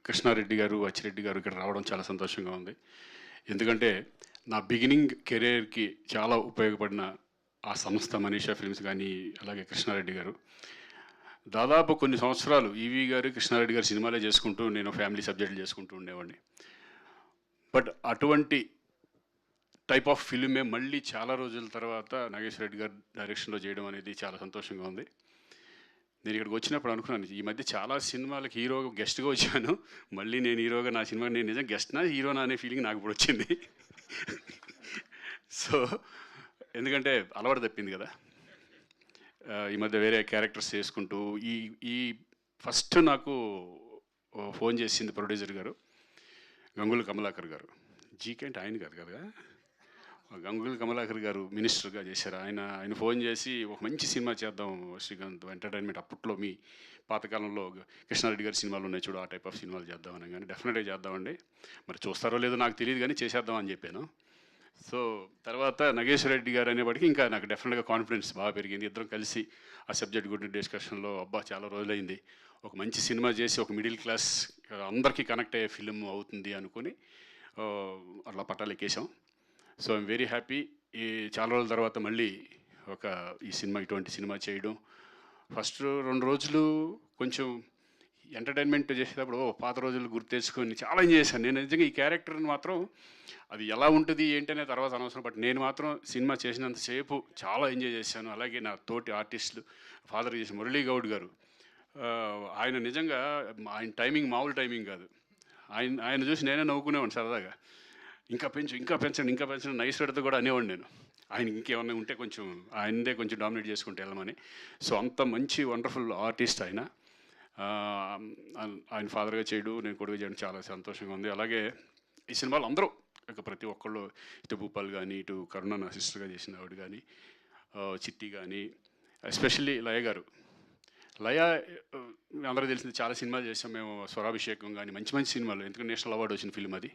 కృష్ణారెడ్డి గారు, అచ్చిరెడ్డి గారు ఇక్కడ రావడం చాలా సంతోషంగా ఉంది. ఎందుకంటే నా బిగినింగ్ కెరియర్‌కి చాలా ఉపయోగపడిన ఆ సంస్థ మనీషా ఫిల్మ్స్ గానీ, అలాగే కృష్ణారెడ్డి గారు. దాదాపు కొన్ని సంవత్సరాలు ఈవీ గారు, కృష్ణారెడ్డి గారు సినిమాలే చేసుకుంటూ, నేను ఫ్యామిలీ సబ్జెక్టులు చేసుకుంటూ ఉండేవాడిని. బట్ అటువంటి టైప్ ఆఫ్ ఫిల్మే మళ్ళీ చాలా రోజుల తర్వాత నాగేశ్వర రెడ్డి గారు డైరెక్షన్‌లో చేయడం అనేది చాలా సంతోషంగా ఉంది. నేను ఇక్కడికి వచ్చినప్పుడు అనుకున్నాను, ఈ మధ్య చాలా సినిమాలకి హీరోగా గెస్ట్‌గా వచ్చాను. మళ్ళీ నేను హీరోగా నా సినిమా నేను నిజంగా గెస్ట్‌నా, హీరోనా అనే ఫీలింగ్ నాకు ఇప్పుడు వచ్చింది. సో, ఎందుకంటే అలవాటు తప్పింది కదా! ఈ మధ్య వేరే క్యారెక్టర్స్ చేసుకుంటూ ఈ ఈ ఫస్ట్ నాకు ఫోన్ చేసింది ప్రొడ్యూసర్ గారు, గంగుల కమలాకర్ గారు. జీకే అంటే ఆయన కాదు కదా! గంగుల కమలాకర్ గారు మినిస్టర్గా చేశారు. ఆయన ఫోన్ చేసి ఒక మంచి సినిమా చేద్దాం శ్రీకాంత్ ఎంటర్టైన్మెంట్, అప్పట్లో మీ పాతకాలంలో కృష్ణారెడ్డి గారి సినిమాలు ఉన్నాయి చూడు, ఆ టైప్ ఆఫ్ సినిమాలు చేద్దాం అని. కానీ డెఫినెట్గా చేద్దామండి, మరి చూస్తారో లేదో నాకు తెలియదు కానీ చేసేద్దాం అని చెప్పాను. సో తర్వాత నాగేశ్వర రెడ్డి గారు అనేవాడికి ఇంకా నాకు డెఫినెట్గా కాన్ఫిడెన్స్ బాగా పెరిగింది. ఇద్దరం కలిసి ఆ సబ్జెక్ట్ గురించి డిస్కషన్లో అబ్బా చాలా రోజులైంది, ఒక మంచి సినిమా చేసి ఒక మిడిల్ క్లాస్ అందరికీ కనెక్ట్ అయ్యే ఫిలిం అవుతుంది అనుకుని అట్లా పట్టాలు ఎక్కేసాం. So I'm very happy. ఈ చాలా రోజుల తర్వాత మళ్ళీ ఇటువంటి సినిమా చేయడం. ఫస్ట్ 2 రోజులు కొంచెం ఎంటర్టైన్మెంట్ చేసేటప్పుడు పాత రోజులు గుర్తు తెచ్చుకొని చాలా ఎంజాయ్ చేశాను. నేను నిజంగా ఈ క్యారెక్టర్ని మాత్రం అది ఎలా ఉంటుంది ఏంటనే తర్వాత అనవసరం, బట్ నేను మాత్రం సినిమా చేసినంతసేపు చాలా ఎంజాయ్ చేశాను. అలాగే నా తోటి ఆర్టిస్టులు, ఫాదర్ చేసిన మురళీ గౌడ్ గారు, ఆయన నిజంగా ఆయన టైమింగ్ మామూలు టైమింగ్ కాదు. ఆయన చూసి నేనే నవ్వుకునేవాడిని సరదాగా. ఇంకా పెంచండి నైస్ రెడ్డితో కూడా అనేవాడిని నేను. ఆయన ఇంకేమన్నా ఉంటే కొంచెం ఆయనదే కొంచెం డామినేట్ చేసుకుంటే వెళ్ళమని. సో అంత మంచి వండర్ఫుల్ ఆర్టిస్ట్ ఆయన. ఆయన ఫాదర్గా చేయడు, నేను కొడుకు చేయడం చాలా సంతోషంగా ఉంది. అలాగే ఈ సినిమాలో అందరూ ప్రతి ఒక్కళ్ళు, ఇటు భూపాల్ కానీ, ఇటు కరుణ నా సిస్టర్గా చేసిన ఆవిడ కానీ, చిట్టి కానీ, ఎస్పెషల్లీ లయ గారు. లయ అందరూ తెలిసింది, చాలా సినిమాలు చేసాం మేము, స్వరాభిషేకం కానీ మంచి మంచి సినిమాలు, ఎందుకంటే నేషనల్ అవార్డు వచ్చిన ఫిల్మ్ అది.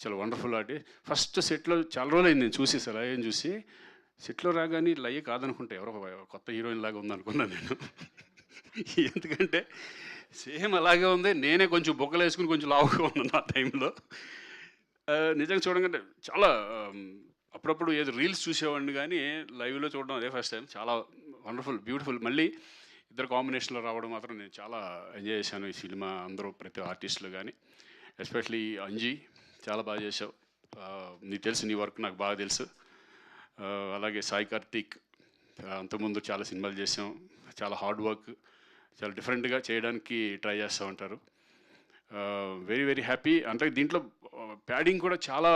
చాలా వండర్ఫుల్ ఆర్టిస్ట్. ఫస్ట్ సెట్లో చాలా రోజులు అయింది నేను చూసి, లయని చూసి. సెట్లో రాగానే లయ కాదనుకుంటే ఎవరో కొత్త హీరోయిన్ లాగా ఉందనుకున్నాను నేను. ఎందుకంటే సేమ్ అలాగే ఉంది. నేనే కొంచెం బొక్కలు వేసుకుని కొంచెం లావుగా ఉన్నాను ఆ టైంలో. నిజంగా చూడగానే చాలా అప్పుడప్పుడు ఏదో రీల్స్ చూసేవాడిని కానీ లైవ్లో చూడడం అదే ఫస్ట్ టైం. చాలా వండర్ఫుల్, బ్యూటిఫుల్. మళ్ళీ ఇద్దరు కాంబినేషన్లో రావడం మాత్రం నేను చాలా ఎంజాయ్ చేశాను ఈ సినిమా. అందరూ ప్రతి ఆర్టిస్టులు కానీ, ఎస్పెషలీ అంజీ చాలా బాగా చేసావు. నీకు తెలుసు, నీ వర్క్ నాకు బాగా తెలుసు. అలాగే సాయి కార్తీక్, అంతకుముందు చాలా సినిమాలు చేసాం. చాలా హార్డ్ వర్క్, చాలా డిఫరెంట్గా చేయడానికి ట్రై చేస్తూ ఉంటారు. Very very happy. అంటే దీంట్లో ప్యాడింగ్ కూడా చాలా,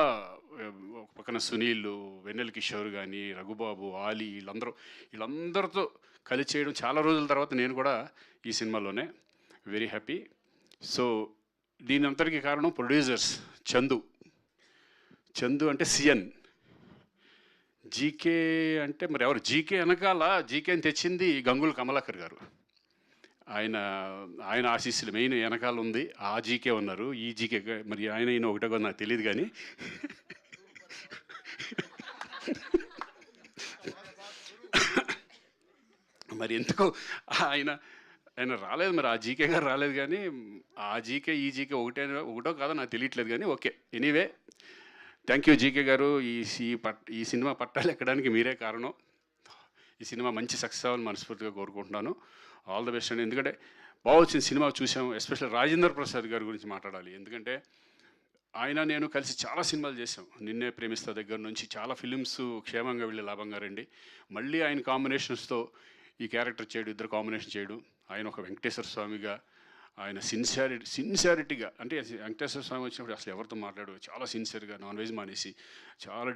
ఒక పక్కన సునీల్, వెన్నెల కిషోర్ కానీ, రఘుబాబు, ఆలీ, వీళ్ళందరితో కలిసి చేయడం చాలా రోజుల తర్వాత నేను కూడా ఈ సినిమాలోనే. Very happy. సో దీని అంతటికీ కారణం ప్రొడ్యూసర్స్. చందు అంటే సిఎన్, జీకే అంటే మరి ఎవరు? జీకే వెనకాల జీకేని తెచ్చింది గంగుల కమలాకర్ గారు. ఆయన ఆశీస్సులు మెయిన్ వెనకాల ఉంది. ఆ జీకే ఉన్నారు, ఈ జీకే మరి ఆయన ఒకటే కూడా నాకు తెలియదు కానీ మరి ఎందుకో ఆయన రాలేదు, మరి ఆ జీకే గారు రాలేదు. కానీ ఆ జీకే ఈ జీకే ఒకటో కాదో నాకు తెలియట్లేదు కానీ okay. Anyway, thank you GK గారు. ఈ సినిమా పట్టాలు ఎక్కడానికి మీరే కారణం. ఈ సినిమా మంచి సక్సెస్ అవ్వాలని మనస్ఫూర్తిగా కోరుకుంటున్నాను. ఆల్ ద బెస్ట్ అండి. ఎందుకంటే బాగా వచ్చిన సినిమా చూసాము. ఎస్పెషల్ రాజేంద్ర ప్రసాద్ గారి గురించి మాట్లాడాలి. ఎందుకంటే నేను కలిసి చాలా సినిమాలు చేసాం. నిన్నే ప్రేమిస్తా దగ్గర నుంచి చాలా ఫిలిమ్స్ క్షేమంగా వెళ్ళి లాభంగా రండి. మళ్ళీ ఆయన కాంబినేషన్స్తో ఈ క్యారెక్టర్ చేయడం, ఇద్దరు కాంబినేషన్ చేయడం. ఆయన ఒక వెంకటేశ్వర స్వామిగా, ఆయన సిన్సియారిటీగా, అంటే వెంకటేశ్వర స్వామి వచ్చినప్పుడు అసలు ఎవరితో మాట్లాడు, చాలా సిన్సియర్గా నాన్ వెజ్ మానేసి చాలా